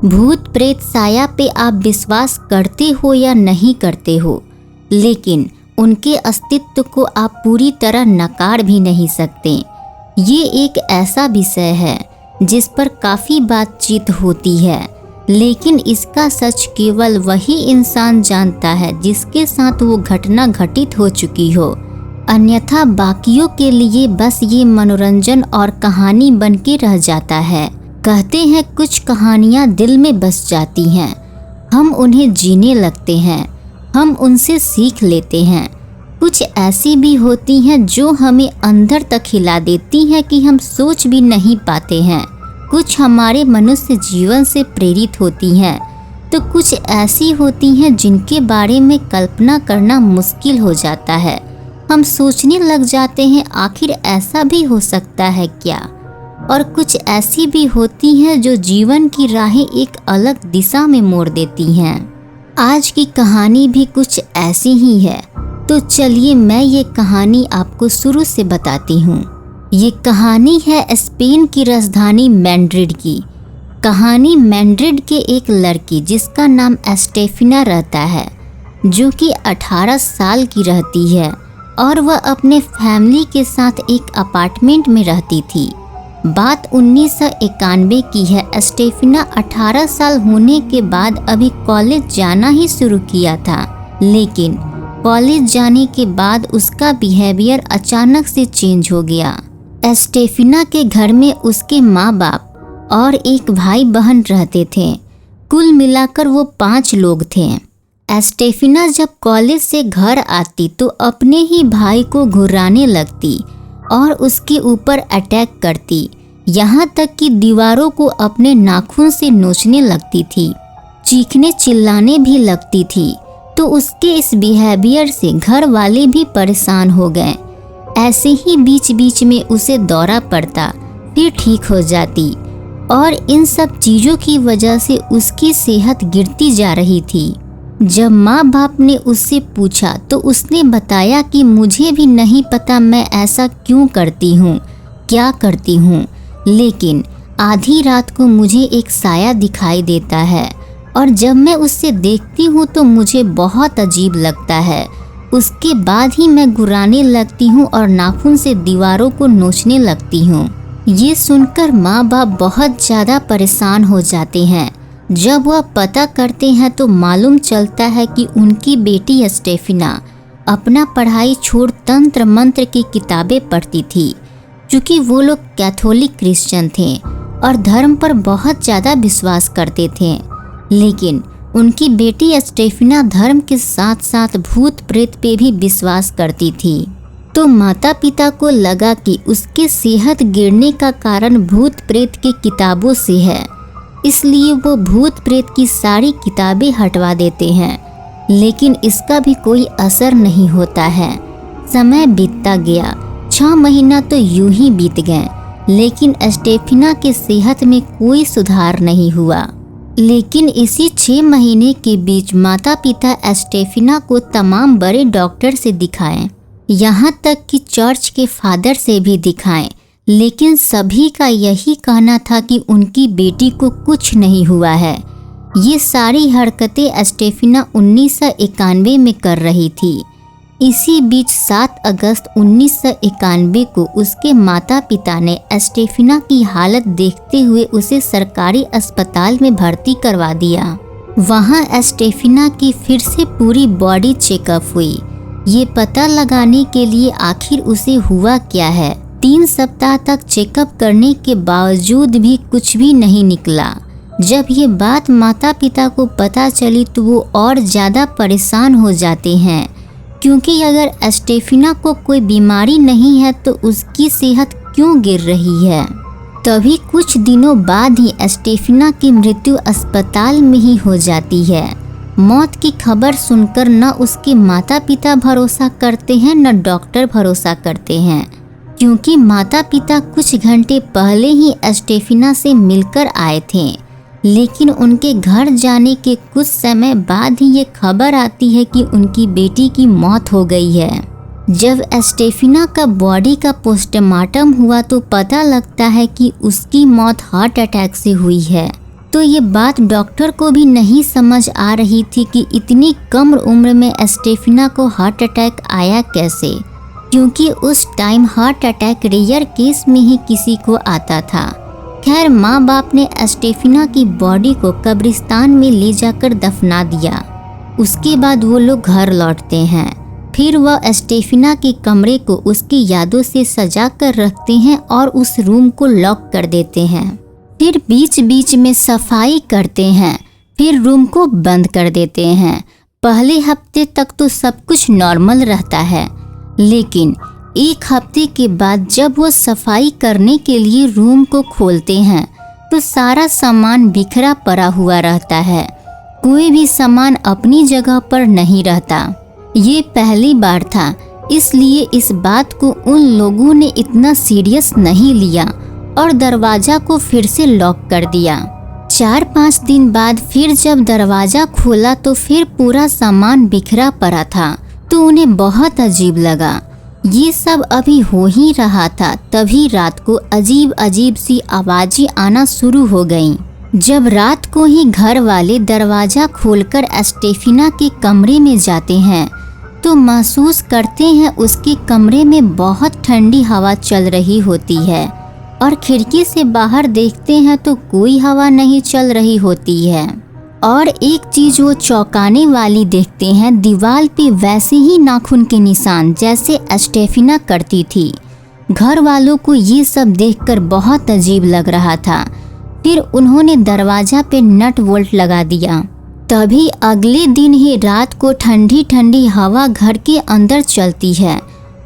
भूत प्रेत साया पे आप विश्वास करते हो या नहीं करते हो, लेकिन उनके अस्तित्व को आप पूरी तरह नकार भी नहीं सकते। ये एक ऐसा विषय है जिस पर काफ़ी बातचीत होती है, लेकिन इसका सच केवल वही इंसान जानता है जिसके साथ वो घटना घटित हो चुकी हो। अन्यथा बाकियों के लिए बस ये मनोरंजन और कहानी बन के रह जाता है। कहते हैं कुछ कहानियाँ दिल में बस जाती हैं, हम उन्हें जीने लगते हैं, हम उनसे सीख लेते हैं। कुछ ऐसी भी होती हैं जो हमें अंदर तक हिला देती हैं कि हम सोच भी नहीं पाते हैं। कुछ हमारे मनुष्य जीवन से प्रेरित होती हैं, तो कुछ ऐसी होती हैं जिनके बारे में कल्पना करना मुश्किल हो जाता है। हम सोचने लग जाते हैं आखिर ऐसा भी हो सकता है क्या। और कुछ ऐसी भी होती हैं जो जीवन की राहें एक अलग दिशा में मोड़ देती हैं। आज की कहानी भी कुछ ऐसी ही है, तो चलिए मैं ये कहानी आपको शुरू से बताती हूँ। ये कहानी है स्पेन की राजधानी मैड्रिड की। कहानी मैड्रिड के एक लड़की जिसका नाम एस्टेफिना रहता है, जो कि 18 साल की रहती है और वह अपने फैमिली के साथ एक अपार्टमेंट में रहती थी। बात 1991 की है। एस्टेफिना 18 साल होने के बाद अभी कॉलेज जाना ही शुरू किया था, लेकिन कॉलेज जाने के बाद उसका बिहेवियर अचानक से चेंज हो गया। एस्टेफिना के घर में उसके माँ बाप और एक भाई बहन रहते थे। कुल मिलाकर वो 5 लोग थे। एस्टेफिना जब कॉलेज से घर आती तो अपने ही भाई को घुराने लगती और उसके ऊपर अटैक करती, यहाँ तक कि दीवारों को अपने नाखून से नोचने लगती थी, चीखने चिल्लाने भी लगती थी। तो उसके इस बिहेवियर से घर वाले भी परेशान हो गए। ऐसे ही बीच बीच में उसे दौरा पड़ता, फिर ठीक हो जाती और इन सब चीज़ों की वजह से उसकी सेहत गिरती जा रही थी। जब माँ बाप ने उससे पूछा तो उसने बताया कि मुझे भी नहीं पता मैं ऐसा क्यों करती हूँ, क्या करती हूँ, लेकिन आधी रात को मुझे एक साया दिखाई देता है और जब मैं उससे देखती हूँ तो मुझे बहुत अजीब लगता है। उसके बाद ही मैं घुराने लगती हूँ और नाखून से दीवारों को नोचने लगती हूँ। ये सुनकर माँ बाप बहुत ज़्यादा परेशान हो जाते हैं। जब वह पता करते हैं तो मालूम चलता है कि उनकी बेटी एस्टेफिना अपना पढ़ाई छोड़ तंत्र मंत्र की किताबें पढ़ती थी, क्योंकि वो लोग कैथोलिक क्रिश्चियन थे और धर्म पर बहुत ज़्यादा विश्वास करते थे। लेकिन उनकी बेटी एस्टेफिना धर्म के साथ साथ भूत प्रेत पे भी विश्वास करती थी। तो माता पिता को लगा कि उसके सेहत गिरने का कारण भूत प्रेत की किताबों से है, इसलिए वो भूत प्रेत की सारी किताबें हटवा देते हैं। लेकिन इसका भी कोई असर नहीं होता है। समय बीतता गया, 6 महीना तो यूं ही बीत गए, लेकिन एस्टेफिना की सेहत में कोई सुधार नहीं हुआ। लेकिन इसी 6 महीने के बीच माता पिता एस्टेफिना को तमाम बड़े डॉक्टर से दिखाएं, यहाँ तक कि चर्च के फादर से भी दिखाएं, लेकिन सभी का यही कहना था कि उनकी बेटी को कुछ नहीं हुआ है। ये सारी हरकतें एस्टेफिना 1991 में कर रही थी। इसी बीच 7 अगस्त 1991 को उसके माता पिता ने एस्टेफिना की हालत देखते हुए उसे सरकारी अस्पताल में भर्ती करवा दिया। वहाँ एस्टेफिना की फिर से पूरी बॉडी चेकअप हुई, ये पता लगाने के लिए आखिर उसे हुआ क्या है। 3 सप्ताह तक चेकअप करने के बावजूद भी कुछ भी नहीं निकला। जब ये बात माता पिता को पता चली तो वो और ज़्यादा परेशान हो जाते हैं, क्योंकि अगर एस्टेफिना को कोई बीमारी नहीं है तो उसकी सेहत क्यों गिर रही है। तभी कुछ दिनों बाद ही एस्टेफिना की मृत्यु अस्पताल में ही हो जाती है। मौत की खबर सुनकर न उसके माता पिता भरोसा करते हैं न डॉक्टर भरोसा करते हैं, क्योंकि माता पिता कुछ घंटे पहले ही एस्टेफिना से मिलकर आए थे। लेकिन उनके घर जाने के कुछ समय बाद ही ये खबर आती है कि उनकी बेटी की मौत हो गई है। जब एस्टेफिना का बॉडी का पोस्टमार्टम हुआ तो पता लगता है कि उसकी मौत हार्ट अटैक से हुई है। तो ये बात डॉक्टर को भी नहीं समझ आ रही थी कि इतनी कम उम्र में स्टेफिना को हार्ट अटैक आया कैसे, क्योंकि उस time heart attack rare case में ही किसी को आता था। खैर, माँ बाप ने स्टेफिना की बॉडी को कब्रिस्तान में ले जाकर दफना दिया। उसके बाद वो लोग घर लौटते हैं। फिर वह स्टेफिना के कमरे को उसकी यादों से सजा कर रखते हैं और उस रूम को लॉक कर देते हैं। फिर बीच बीच में सफाई करते हैं, फिर रूम को बंद कर देते हैं। पहले हफ्ते तक तो सब कुछ नॉर्मल रहता है, लेकिन एक हफ्ते के बाद जब वो सफाई करने के लिए रूम को खोलते हैं तो सारा सामान बिखरा पड़ा हुआ रहता है। कोई भी सामान अपनी जगह पर नहीं रहता। ये पहली बार था, इसलिए इस बात को उन लोगों ने इतना सीरियस नहीं लिया और दरवाज़ा को फिर से लॉक कर दिया। 4-5 दिन बाद फिर जब दरवाज़ा खोला तो फिर पूरा सामान बिखरा पड़ा था, तो उन्हें बहुत अजीब लगा। ये सब अभी हो ही रहा था, तभी रात को अजीब अजीब सी आवाज़ें आना शुरू हो गईं। जब रात को ही घर वाले दरवाज़ा खोलकर स्टेफिना के कमरे में जाते हैं तो महसूस करते हैं उसके कमरे में बहुत ठंडी हवा चल रही होती है, और खिड़की से बाहर देखते हैं तो कोई हवा नहीं चल रही होती है। और एक चीज़ वो चौंकाने वाली देखते हैं, दीवार पे वैसे ही नाखून के निशान जैसे स्टेफिना करती थी। घर वालों को ये सब देखकर बहुत अजीब लग रहा था। फिर उन्होंने दरवाज़ा पे नट बोल्ट लगा दिया। तभी अगले दिन ही रात को ठंडी ठंडी हवा घर के अंदर चलती है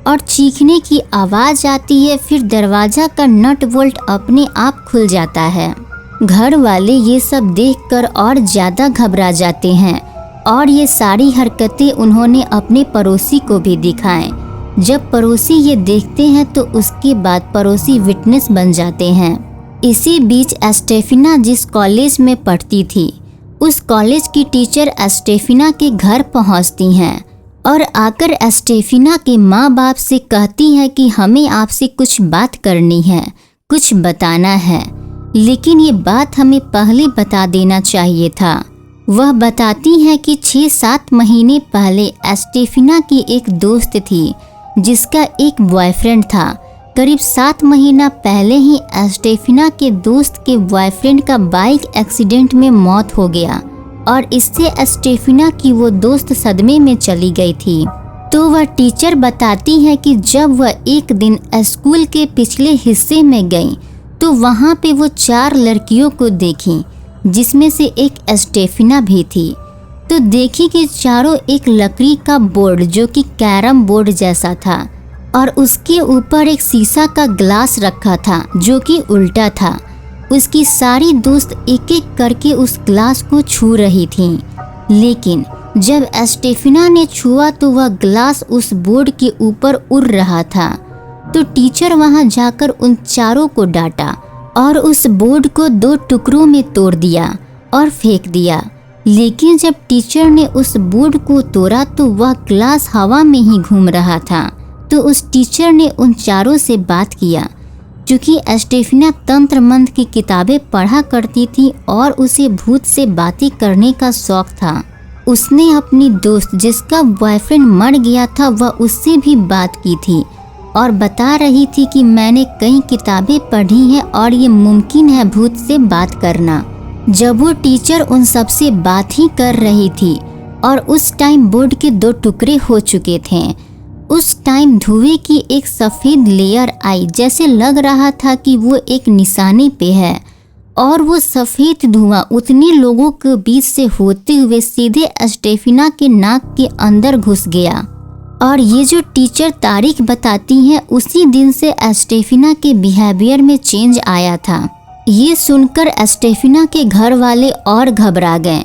और चीखने की आवाज़ आती है। फिर दरवाज़ा का नट बोल्ट अपने आप खुल जाता है। घर वाले ये सब देखकर और ज़्यादा घबरा जाते हैं और ये सारी हरकतें उन्होंने अपने पड़ोसी को भी दिखाएं। जब पड़ोसी ये देखते हैं तो उसके बाद पड़ोसी विटनेस बन जाते हैं। इसी बीच स्टेफिना जिस कॉलेज में पढ़ती थी, उस कॉलेज की टीचर स्टेफिना के घर पहुंचती हैं और आकर स्टेफिना के माँ बाप से कहती हैं कि हमें आपसे कुछ बात करनी है, कुछ बताना है, लेकिन ये बात हमें पहले बता देना चाहिए था। वह बताती हैं कि 6-7 महीने पहले स्टेफिना की एक दोस्त थी जिसका एक बॉयफ्रेंड था। करीब 7 महीना पहले ही स्टेफिना के दोस्त के बॉयफ्रेंड का बाइक एक्सीडेंट में मौत हो गया और इससे स्टेफिना की वो दोस्त सदमे में चली गई थी। तो वह टीचर बताती है कि जब वह एक दिन स्कूल के पिछले हिस्से में गई तो वहाँ पे वो 4 लड़कियों को देखी, जिसमें से एक स्टेफिना भी थी। तो देखी कि चारों एक लकड़ी का बोर्ड जो कि कैरम बोर्ड जैसा था और उसके ऊपर एक शीशा का ग्लास रखा था जो कि उल्टा था। उसकी सारी दोस्त एक एक करके उस ग्लास को छू रही थीं, लेकिन जब स्टेफिना ने छुआ तो वह ग्लास उस बोर्ड के ऊपर उड़ रहा था। तो टीचर वहां जाकर उन चारों को डांटा और उस बोर्ड को 2 टुकड़ों में तोड़ दिया और फेंक दिया। लेकिन जब टीचर ने उस बोर्ड को तोड़ा तो वह ग्लास हवा में ही घूम रहा था। तो उस टीचर ने उन चारों से बात किया। क्योंकि स्टेफिना तंत्र मंत्र की किताबें पढ़ा करती थी और उसे भूत से बातें करने का शौक था, उसने अपनी दोस्त जिसका बॉयफ्रेंड मर गया था वह उससे भी बात की थी और बता रही थी कि मैंने कई किताबें पढ़ी हैं और ये मुमकिन है भूत से बात करना। जब वो टीचर उन सब से बात ही कर रही थी और उस टाइम बोर्ड के 2 टुकड़े हो चुके थे, उस टाइम धुएं की एक सफ़ेद लेयर आई, जैसे लग रहा था कि वो एक निशाने पे है और वो सफ़ेद धुआं उतने लोगों के बीच से होते हुए सीधे स्टेफिना के नाक के अंदर घुस गया। और ये जो टीचर तारीख बताती हैं उसी दिन से स्टेफिना के बिहेवियर में चेंज आया था। ये सुनकर स्टेफिना के घर वाले और घबरा गए।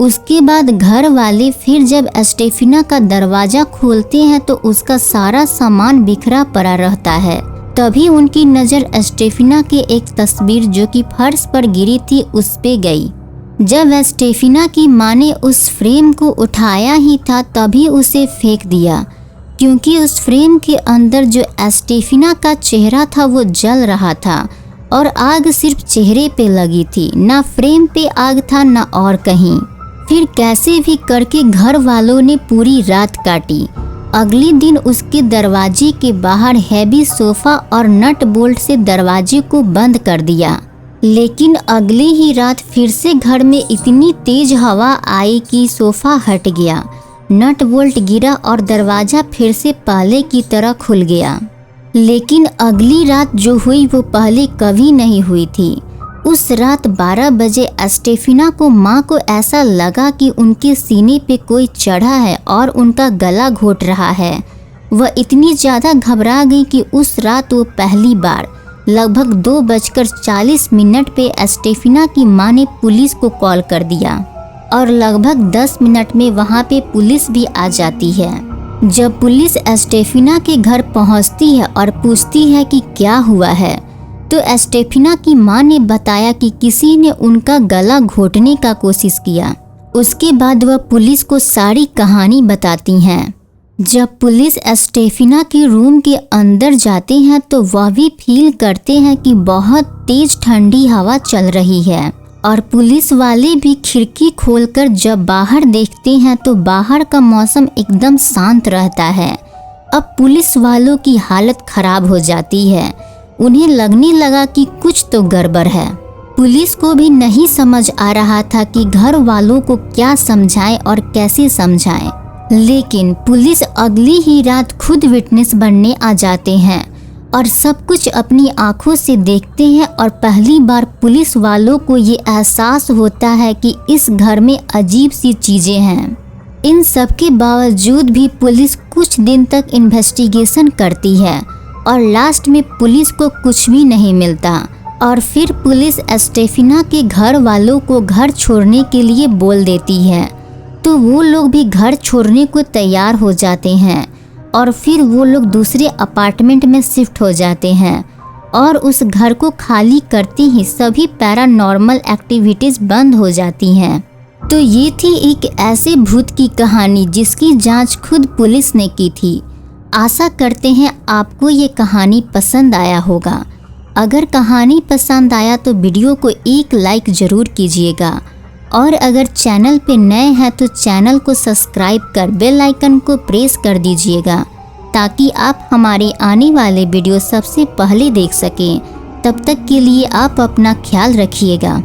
उसके बाद घर वाले फिर जब स्टेफिना का दरवाज़ा खोलते हैं तो उसका सारा सामान बिखरा पड़ा रहता है। तभी उनकी नज़र स्टेफिना के एक तस्वीर जो कि फर्श पर गिरी थी उस पे गई। जब स्टेफिना की माँ ने उस फ्रेम को उठाया ही था तभी उसे फेंक दिया, क्योंकि उस फ्रेम के अंदर जो स्टेफिना का चेहरा था वो जल रहा था और आग सिर्फ चेहरे पे लगी थी, ना फ्रेम पे आग था ना और कहीं। फिर कैसे भी करके घर वालों ने पूरी रात काटी। अगले दिन उसके दरवाजे के बाहर हैवी सोफा और नट बोल्ट से दरवाजे को बंद कर दिया। लेकिन अगले ही रात फिर से घर में इतनी तेज हवा आई कि सोफा हट गया, नट बोल्ट गिरा और दरवाजा फिर से पहले की तरह खुल गया। लेकिन अगली रात जो हुई वो पहले कभी नहीं हुई थी। उस रात 12 बजे स्टेफिना को माँ को ऐसा लगा कि उनके सीने पे कोई चढ़ा है और उनका गला घोट रहा है। वह इतनी ज़्यादा घबरा गई कि उस रात वो पहली बार लगभग 2:40 पे स्टेफिना की माँ ने पुलिस को कॉल कर दिया और लगभग 10 मिनट में वहाँ पे पुलिस भी आ जाती है। जब पुलिस स्टेफिना के घर पहुँचती है और पूछती है कि क्या हुआ है, तो स्टेफिना की माँ ने बताया कि किसी ने उनका गला घोटने का कोशिश किया। उसके बाद वह पुलिस को सारी कहानी बताती हैं। जब पुलिस स्टेफिना के रूम के अंदर जाते हैं तो वह भी फील करते हैं कि बहुत तेज ठंडी हवा चल रही है और पुलिस वाले भी खिड़की खोलकर जब बाहर देखते हैं तो बाहर का मौसम एकदम शांत रहता है। अब पुलिस वालों की हालत खराब हो जाती है। उन्हें लगने लगा कि कुछ तो गड़बड़ है। पुलिस को भी नहीं समझ आ रहा था कि घर वालों को क्या समझाएं और कैसे समझाएं। लेकिन पुलिस अगली ही रात खुद विटनेस बनने आ जाते हैं और सब कुछ अपनी आंखों से देखते हैं और पहली बार पुलिस वालों को ये एहसास होता है कि इस घर में अजीब सी चीज़ें हैं। इन सब के बावजूद भी पुलिस कुछ दिन तक इन्वेस्टिगेशन करती है और लास्ट में पुलिस को कुछ भी नहीं मिलता और फिर पुलिस स्टेफिना के घर वालों को घर छोड़ने के लिए बोल देती है। तो वो लोग भी घर छोड़ने को तैयार हो जाते हैं और फिर वो लोग दूसरे अपार्टमेंट में शिफ्ट हो जाते हैं और उस घर को खाली करते ही सभी पैरानॉर्मल एक्टिविटीज़ बंद हो जाती हैं। तो ये थी एक ऐसे भूत की कहानी जिसकी जांच खुद पुलिस ने की थी। आशा करते हैं आपको ये कहानी पसंद आया होगा। अगर कहानी पसंद आया तो वीडियो को एक लाइक ज़रूर कीजिएगा और अगर चैनल पे नए हैं तो चैनल को सब्सक्राइब कर बेल आइकन को प्रेस कर दीजिएगा ताकि आप हमारे आने वाले वीडियो सबसे पहले देख सकें। तब तक के लिए आप अपना ख्याल रखिएगा।